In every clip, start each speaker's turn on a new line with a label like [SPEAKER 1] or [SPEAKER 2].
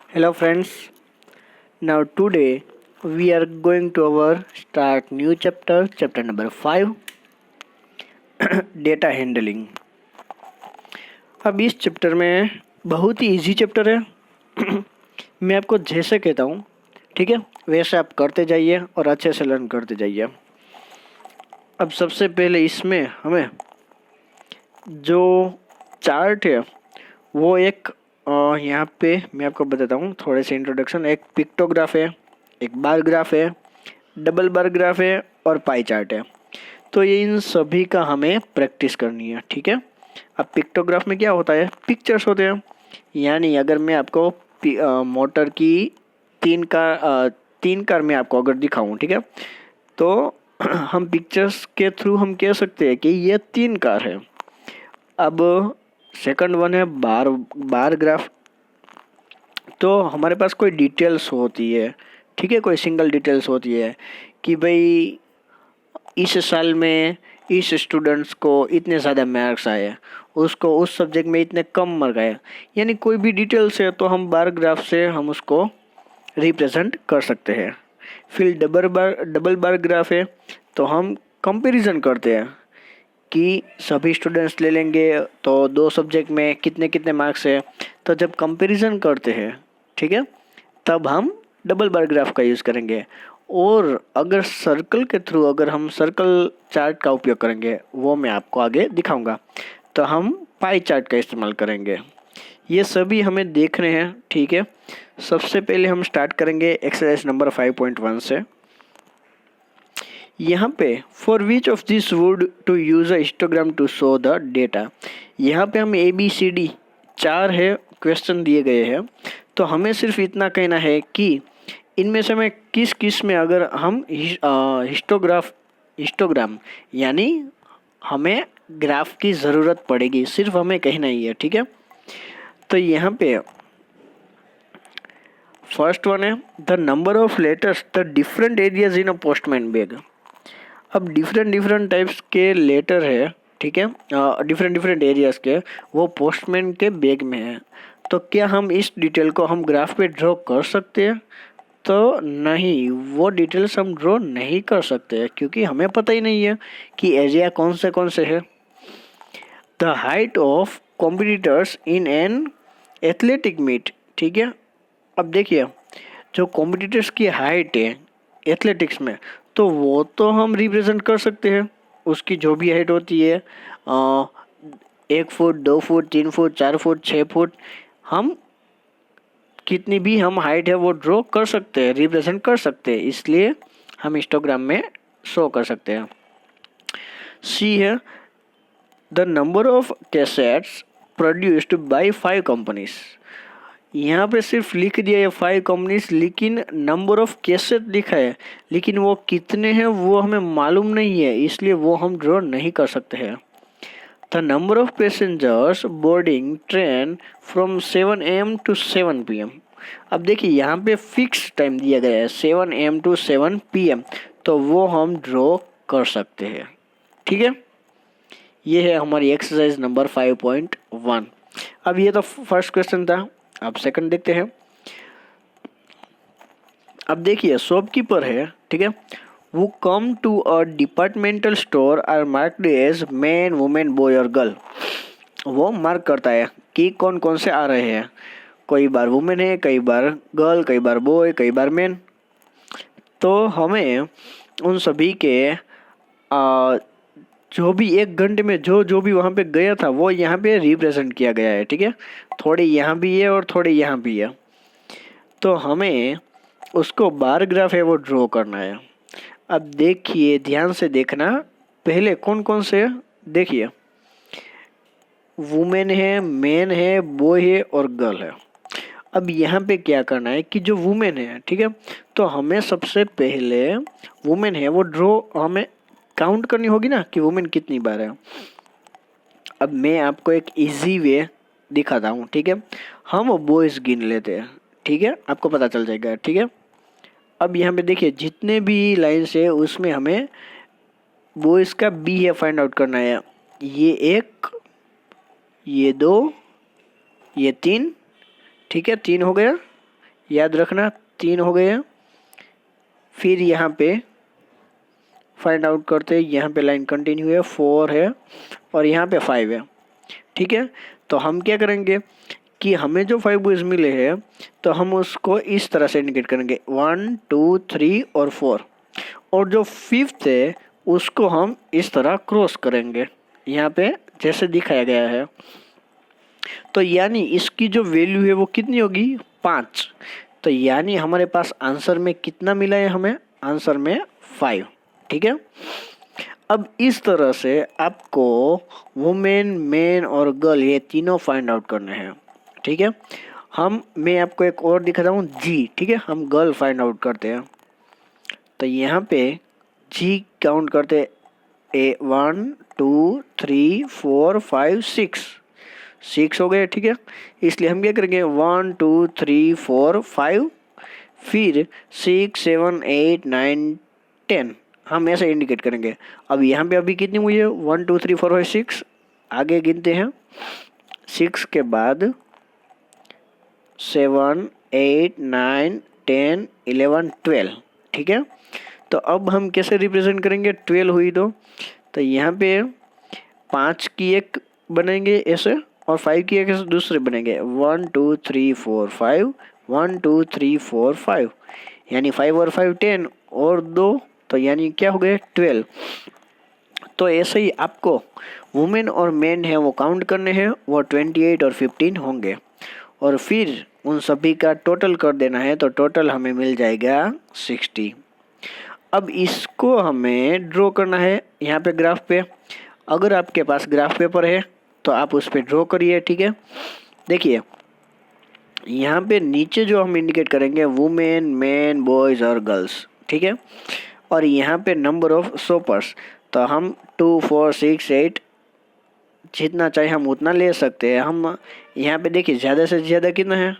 [SPEAKER 1] Hello friends. Now today we are going to our start new chapter number 5, data handling. अब इस chapter में बहुत ही easy chapter है। मैं आपको जैसे कहता हूँ, ठीक है, वैसे आप करते जाइए और अच्छे से लर्न करते जाइए। अब सबसे पहले इसमें हमें जो चार्ट है वो एक यहाँ पे मैं आपको बताता हूँ थोड़े से इंट्रोडक्शन। एक पिक्टोग्राफ है, एक बार ग्राफ है, डबल बार ग्राफ है और पाई चार्ट है। तो ये इन सभी का हमें प्रैक्टिस करनी है, ठीक है। अब पिक्टोग्राफ में क्या होता है, पिक्चर्स होते हैं। यानी अगर मैं आपको मोटर की तीन कार में आपको अगर दिखाऊं, ठीक है, तो हम पिक्चर्स के थ्रू हम कह सकते हैं कि ये 3 कार है। अब सेकंड वन है बार ग्राफ। तो हमारे पास कोई डिटेल्स होती है, ठीक है, कोई सिंगल डिटेल्स होती है कि भाई इस साल में इस स्टूडेंट्स को इतने ज़्यादा मार्क्स आए, उसको उस सब्जेक्ट में इतने कम मार्क आए। यानी कोई भी डिटेल्स है तो हम बार ग्राफ से हम उसको रिप्रेजेंट कर सकते हैं। फिर डबल बार ग्राफ है तो हम कंपैरिजन करते हैं कि सभी स्टूडेंट्स ले लेंगे तो दो सब्जेक्ट में कितने कितने मार्क्स है। तो जब कंपैरिजन करते हैं, ठीक है, तब हम डबल बार ग्राफ का यूज़ करेंगे। और अगर सर्कल के थ्रू अगर हम सर्कल चार्ट का उपयोग करेंगे, वो मैं आपको आगे दिखाऊंगा, तो हम पाई चार्ट का इस्तेमाल करेंगे। ये सभी हमें देखने हैं, ठीक है। सबसे पहले हम स्टार्ट करेंगे एक्सरसाइज नंबर 5.1 से। यहाँ पे for which of this would to use a histogram to show the data. यहाँ पे हम ABCD 4 है क्वेश्चन दिए गए हैं। तो हमें सिर्फ इतना कहना है कि इनमें से मैं किस किस में अगर हम हिस्टोग्राम यानी हमें ग्राफ की ज़रूरत पड़ेगी, सिर्फ हमें कहना ही है, ठीक है। तो यहाँ पे फर्स्ट वन है the number of letters the different areas in a postman bag. अब डिफरेंट टाइप्स के लेटर है, ठीक है, डिफरेंट एरियाज के, वो पोस्टमैन के बैग में है। तो क्या हम इस डिटेल को हम ग्राफ पे ड्रॉ कर सकते हैं? तो नहीं, वो डिटेल्स हम ड्रॉ नहीं कर सकते हैं क्योंकि हमें पता ही नहीं है कि एरिया कौन से है। The height of competitors in an athletic meet, ठीक है। अब देखिए, जो कॉम्पिटिटर्स की हाइट है एथलेटिक्स में, तो वो तो हम रिप्रेजेंट कर सकते हैं। उसकी जो भी हाइट होती है, 1 foot, 2 foot, 3 foot, 4 foot, 6 foot, हम कितनी भी हम हाइट है वो ड्रॉ कर सकते हैं, रिप्रेजेंट कर सकते हैं। इसलिए हम हिस्टोग्राम में शो कर सकते हैं। सी है the number of cassettes produced by 5 companies. यहाँ पे सिर्फ लिख दिया है 5 कंपनीज, लेकिन नंबर ऑफ कैसेट लिखा है, लेकिन वो कितने हैं वो हमें मालूम नहीं है, इसलिए वो हम ड्रॉ नहीं कर सकते हैं। The number of passengers boarding train from 7 AM to 7 PM। अब देखिए यहाँ पे फिक्स टाइम दिया गया है 7 AM टू 7 PM, तो वो हम ड्रॉ कर सकते हैं, ठीक है। ये है हमारी एक्सरसाइज नंबर 5.1। अब ये तो फर्स्ट क्वेश्चन था। अब सेकंड देखते हैं। अब देखिए शॉपकीपर है, ठीक है, वो come to a departmental store are marked as man, women, boy और गर्ल। वो मार्क करता है कि कौन कौन से आ रहे हैं। कई बार वुमेन है, कई बार गर्ल, कई बार बॉय, कई बार मैन। तो हमें उन सभी के जो भी 1 घंटे में जो भी वहाँ पे गया था वो यहाँ पे रिप्रेजेंट किया गया है, ठीक है। थोड़े यहाँ भी है और थोड़े यहाँ भी है। तो हमें उसको बार ग्राफ है वो ड्रॉ करना है। अब देखिए, ध्यान से देखना, पहले कौन कौन से, देखिए वुमेन है, मैन है, बॉय है और गर्ल है। अब यहाँ पे क्या करना है कि जो वुमेन है, ठीक है, तो हमें सबसे पहले वुमेन है वो ड्रॉ हमें काउंट करनी होगी ना कि वुमेन कितनी बार है। अब मैं आपको एक इजी वे दिखाता हूँ, ठीक है। हम बॉयज़ गिन लेते हैं, ठीक है, आपको पता चल जाएगा, ठीक है। अब यहाँ पे देखिए जितने भी लाइन्स है उसमें हमें बॉयज़ का बी है फाइंड आउट करना है। ये 1, ये 2, ये 3, ठीक है, 3 हो गया। याद रखना 3 हो गए हैं। फिर यहाँ पे फाइंड आउट करते हैं, यहाँ पे लाइन कंटिन्यू है, 4 है और यहाँ पे 5 है। ठीक है, तो हम क्या करेंगे कि हमें जो 5 बॉयज मिले हैं तो हम उसको इस तरह से इंडिकेट करेंगे 1 2 3 और 4, और जो 5th है उसको हम इस तरह क्रॉस करेंगे यहाँ पे जैसे दिखाया गया है। तो यानी इसकी जो वैल्यू है वो कितनी होगी 5। तो यानी हमारे पास आंसर में कितना मिला है, हमें आंसर में 5। ठीक है, अब इस तरह से आपको वुमेन, मैन और गर्ल ये तीनों फाइंड आउट करने हैं। ठीक है, मैं आपको एक और दिखाता हूँ जी। ठीक है, हम गर्ल फाइंड आउट करते हैं। तो यहाँ पे जी काउंट करते 1 2 3 4 5 6 हो गए। ठीक है, इसलिए हम क्या करेंगे 1 2 3 4 5, फिर 6 7 8 9 10 हम ऐसे इंडिकेट करेंगे। अब यहाँ पे अभी कितनी हुई है 1 2 3 4 5 6, आगे गिनते हैं 6 के बाद 7 8 9 10 11 12। ठीक है, तो अब हम कैसे रिप्रेजेंट करेंगे, 12 हुई तो यहाँ पे 5 की एक बनाएंगे ऐसे और 5 की एक ऐसे दूसरे बनेंगे 1 2 3 4 5 1 2 3 4 5, यानी 5 और 5 10 और 2, तो यानी क्या हो गए 12। तो ऐसे ही आपको वुमेन और मैन है वो काउंट करने हैं, वो 28 और 15 होंगे और फिर उन सभी का टोटल कर देना है, तो टोटल हमें मिल जाएगा 60। अब इसको हमें ड्रॉ करना है यहाँ पे ग्राफ पे। अगर आपके पास ग्राफ पेपर है तो आप उस पर ड्रॉ करिए। ठीक है, देखिए यहाँ पे नीचे जो हम इंडिकेट करेंगे वुमेन, मैन, बॉयज़ और गर्ल्स। ठीक है, और यहाँ पे नंबर ऑफ शॉपर्स, तो हम 2 4 6 8 जितना चाहे हम उतना ले सकते हैं। हम यहाँ पे देखिए ज़्यादा से ज़्यादा कितना है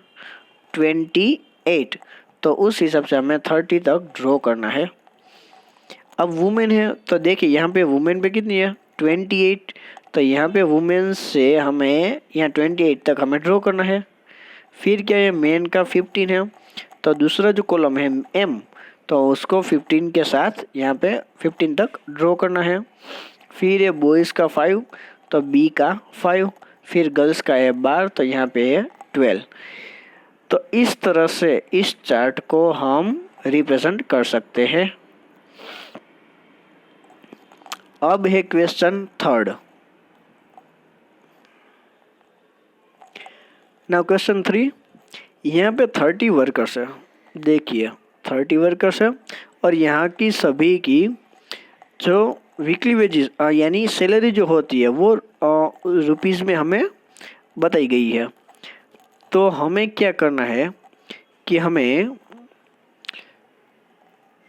[SPEAKER 1] 28, तो उस हिसाब से हमें 30 तक ड्रॉ करना है। अब वुमेन है तो देखिए यहाँ पे वुमेन पे कितनी है 28, तो यहाँ पे वुमेन से हमें यहाँ 28 तक हमें ड्रॉ करना है। फिर क्या है मैन का 15 है, तो दूसरा जो कॉलम है एम, तो उसको 15 के साथ यहाँ पे 15 तक ड्रॉ करना है। फिर है बॉयज़ का 5, तो बी का 5, फिर गर्ल्स का है 12, तो यहाँ पे है 12। तो इस तरह से इस चार्ट को हम रिप्रेजेंट कर सकते हैं। अब है क्वेश्चन 3। नाउ क्वेश्चन 3, यहाँ पे 30 वर्कर्स है। देखिए 30 वर्कर्स है और यहाँ की सभी की जो वीकली वेजेस यानी सैलरी जो होती है वो रुपीज़ में हमें बताई गई है। तो हमें क्या करना है कि हमें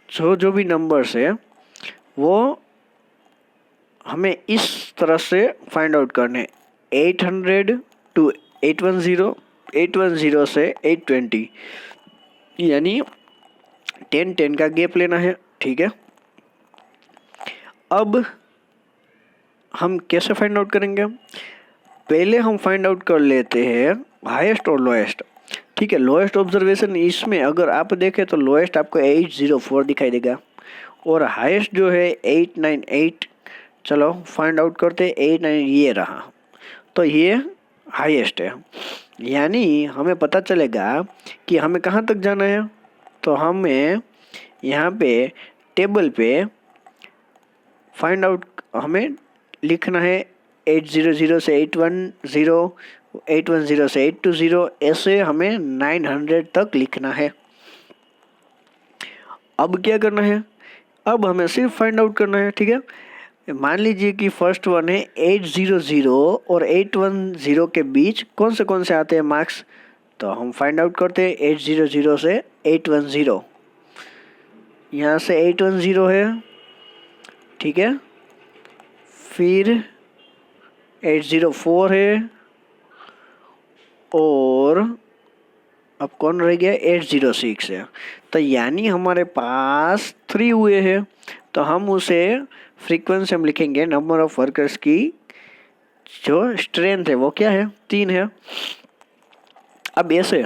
[SPEAKER 1] जो भी नंबर्स है वो हमें इस तरह से फाइंड आउट करने 800 टू 810, 810 से 820, यानी 10 का गैप लेना है। ठीक है, अब हम कैसे फाइंड आउट करेंगे, पहले हम फाइंड आउट कर लेते हैं हाईएस्ट और लोएस्ट। ठीक है, लोएस्ट ऑब्जर्वेशन इसमें अगर आप देखें तो लोएस्ट आपको 804 दिखाई देगा और हाईएस्ट जो है 898। चलो फाइंड आउट करते 89, ये रहा, तो ये हाईएस्ट है। यानी हमें पता चलेगा कि हमें कहाँ तक जाना है। तो हमें यहाँ पे टेबल पे फाइंड आउट हमें लिखना है 800 से 810, 810 से 820, ऐसे हमें 900 तक लिखना है। अब क्या करना है, अब हमें सिर्फ फाइंड आउट करना है। ठीक है, मान लीजिए कि फर्स्ट वन है 800 और 810 के बीच कौन से आते हैं मार्क्स, तो हम फाइंड आउट करते हैं 800 से 810। यहाँ से 810 है। ठीक है, फिर 804 है और अब कौन रह गया 806 है। तो यानी हमारे पास 3 हुए हैं, तो हम उसे फ्रीक्वेंसी हम लिखेंगे नंबर ऑफ वर्कर्स की जो स्ट्रेंथ है वो क्या है 3 है। अब ऐसे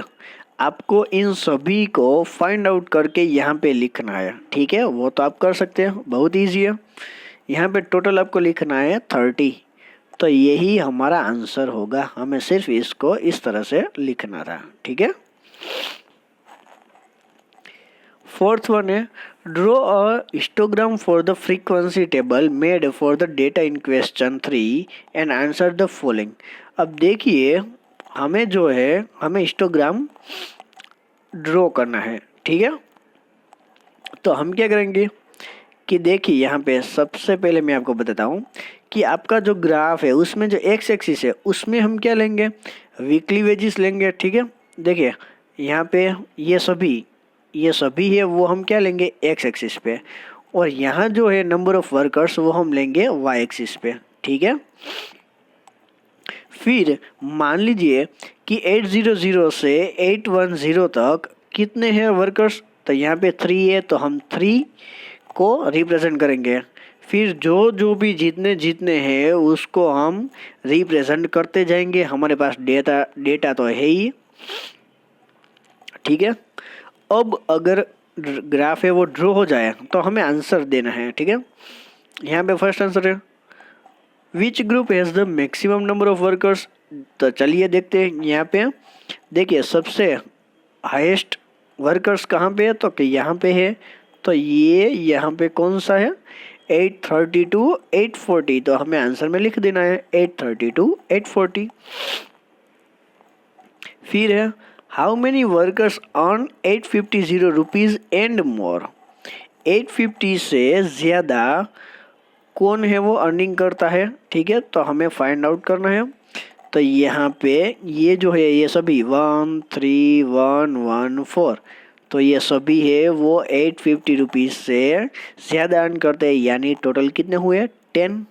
[SPEAKER 1] आपको इन सभी को फाइंड आउट करके यहाँ पे लिखना है, ठीक है। वो तो आप कर सकते हैं, बहुत ईजी है। यहाँ पे टोटल आपको लिखना है 30, तो यही हमारा आंसर होगा। हमें सिर्फ इसको इस तरह से लिखना था, ठीक है। फोर्थ वन है draw a histogram for the frequency table made for the data in question 3 and answer the following. अब देखिए हमें जो है हमें हिस्टोग्राम ड्रॉ करना है, ठीक है। तो हम क्या करेंगे कि देखिए यहाँ पे सबसे पहले मैं आपको बताता हूँ कि आपका जो ग्राफ है उसमें जो एक्स एक्सिस है उसमें हम क्या लेंगे, वीकली वेजेस लेंगे, ठीक है। देखिए यहाँ पे ये सभी है वो हम क्या लेंगे एक्स एक्सिस पे, और यहाँ जो है नंबर ऑफ वर्कर्स वो हम लेंगे वाई एक्सिस पे, ठीक है। फिर मान लीजिए कि 800 से 810 तक कितने हैं वर्कर्स, तो यहाँ पे 3 है तो हम 3 को रिप्रेजेंट करेंगे। फिर जो भी जितने हैं उसको हम रिप्रेजेंट करते जाएंगे। हमारे पास डेटा तो है ही, ठीक है। अब अगर ग्राफ है वो ड्रॉ हो जाए तो हमें आंसर देना है, ठीक है। यहाँ पे फर्स्ट आंसर है which group has the maximum number of workers. तो चलिए देखते हैं। यहाँ पे देखिए सबसे हाईएस्ट वर्कर्स कहाँ पे है, तो कि यहाँ पे है। तो ये यहाँ पे कौन सा है 832 840, तो हमें आंसर में लिख देना है 832 840। फिर है how many workers earn 850 rupees and more. 850 से ज़्यादा कौन है वो अर्निंग करता है, ठीक है। तो हमें फाइंड आउट करना है। तो यहाँ पे ये जो है ये सभी 1 3 1 1 4, तो ये सभी है वो 850 रुपीज़ से ज़्यादा अर्न करते हैं, यानी टोटल कितने हुए 10।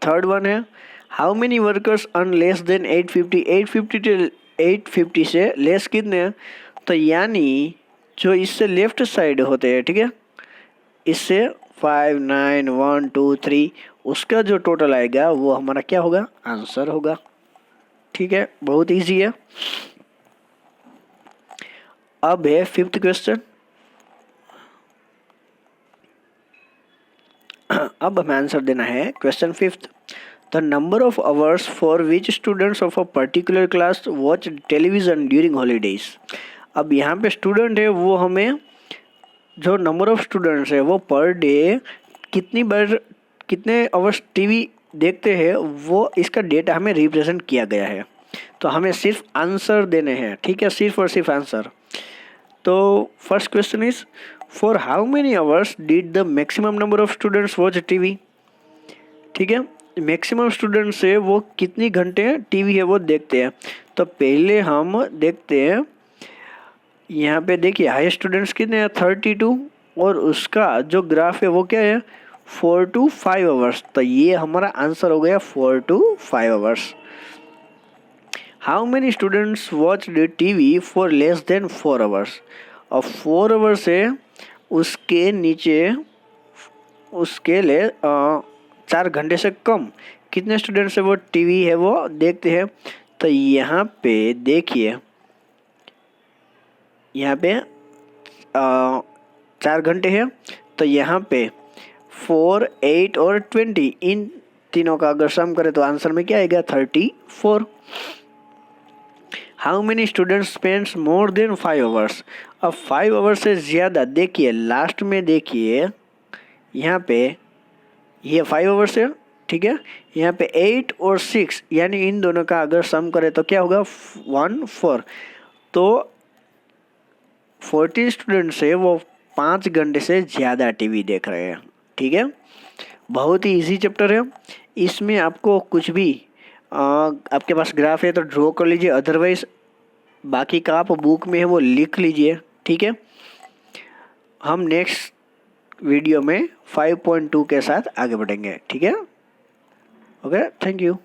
[SPEAKER 1] थर्ड वन है how many workers earn less than 850। 850 से लेस कितने हैं, तो यानी जो इससे लेफ्ट साइड होते हैं, ठीक है, इससे 5 9 1 2 3 उसका जो टोटल आएगा वो हमारा क्या होगा, आंसर होगा, ठीक है। बहुत इजी है। अब है फिफ्थ क्वेश्चन। अब हमें आंसर देना है question fifth. The number of hours for which students of a particular class watch television during holidays. अब यहाँ पे स्टूडेंट है वो हमें जो नंबर ऑफ स्टूडेंट्स है वो पर डे कितनी बार कितने आवर्स टीवी देखते हैं वो इसका डेटा हमें रिप्रेजेंट किया गया है। तो हमें सिर्फ आंसर देने हैं, ठीक है, सिर्फ और सिर्फ आंसर। तो first question is for how many hours did the maximum number of students watch TV, ठीक है। मैक्सिमम स्टूडेंट्स है वो कितनी घंटे टीवी है वो देखते हैं। तो पहले हम देखते हैं यहाँ पे देखिए हाईएस्ट स्टूडेंट्स कितने हैं 32, और उसका जो ग्राफ है वो क्या है 4 to 5 आवर्स। तो ये हमारा आंसर हो गया 4 to 5 hours. How many students watch the TV for less than 4 hours. और 4 आवर्स है उसके नीचे उसके लिए 4 घंटे से कम कितने स्टूडेंट्स है वो टीवी है वो देखते हैं। तो यहाँ पे देखिए यहाँ पे 4 घंटे है, तो यहाँ पे 4 8 और 20 इन तीनों का अगर सम करें तो आंसर में क्या आएगा 34। How many students spends more than 5 hours. अब 5 आवर्स से ज़्यादा देखिए लास्ट में देखिए यहाँ पे ये 5 आवर्स है, ठीक है। यहाँ पे 8 और 6 यानी इन दोनों का अगर सम करें तो क्या होगा 1 4। तो 40 स्टूडेंट्स है वो 5 घंटे से ज़्यादा टीवी देख रहे हैं, ठीक है। बहुत ही इजी चैप्टर है। इसमें आपको कुछ भी आपके पास ग्राफ है तो ड्रॉ कर लीजिए, अदरवाइज बाकी का आप बुक में है वो लिख लीजिए, ठीक है। हम नेक्स्ट वीडियो में 5.2 के साथ आगे बढ़ेंगे, ठीक है। Okay, thank you.